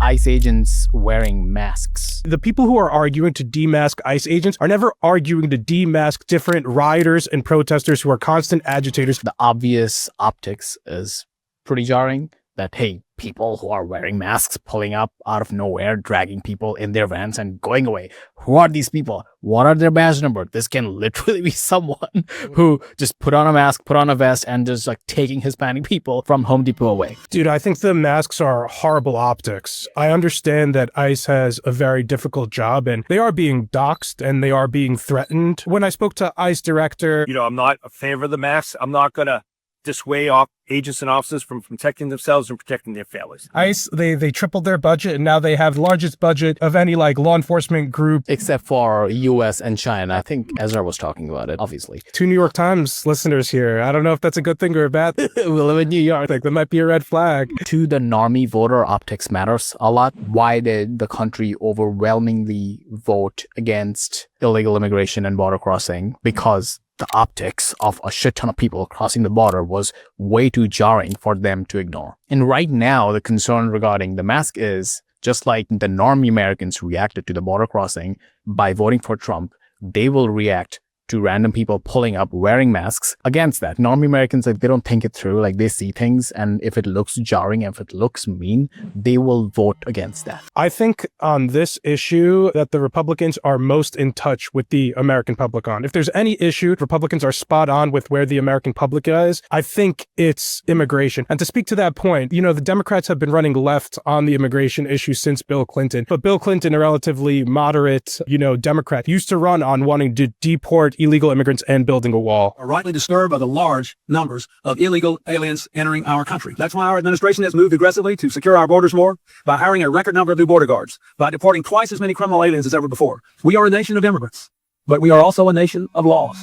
ICE agents wearing masks. The people who are arguing to demask ICE agents are never arguing to demask different rioters and protesters who are constant agitators. The obvious optics is pretty jarring that, hey, people who are wearing masks pulling up out of nowhere, dragging people in their vans and going away. Who are these people? What are their badge number? This can literally be someone who just put on a mask, put on a vest, and just like taking Hispanic people from Home Depot away. Dude, I think the masks are horrible optics. I understand that ICE has a very difficult job and they are being doxxed and they are being threatened. When I spoke to ICE director, I'm not a favor of the masks. I'm not going to dissuade agents and officers from protecting themselves and protecting their families. ICE, they tripled their budget and now they have the largest budget of any law enforcement group. Except for US and China. I think Ezra was talking about it, obviously. 2 New York Times listeners here. I don't know if that's a good thing or a bad thing. We live in New York. Like, that might be a red flag. To the normie voter, optics matters a lot. Why did the country overwhelmingly vote against illegal immigration and border crossing? Because the optics of a shit ton of people crossing the border was way too jarring for them to ignore. And right now, the concern regarding the mask is, just like the normie Americans reacted to the border crossing by voting for Trump, they will react to random people pulling up wearing masks against that. Normie Americans, like, they don't think it through. Like, they see things, and if it looks jarring, if it looks mean, they will vote against that. I think on this issue that the Republicans are most in touch with the American public on. If there's any issue, Republicans are spot on with where the American public is. I think it's immigration. And to speak to that point, the Democrats have been running left on the immigration issue since Bill Clinton. But Bill Clinton, a relatively moderate, Democrat, used to run on wanting to deport illegal immigrants and building a wall. Are rightly disturbed by the large numbers of illegal aliens entering our country. That's why our administration has moved aggressively to secure our borders more by hiring a record number of new border guards, by deporting twice as many criminal aliens as ever before. We are a nation of immigrants, but we are also a nation of laws.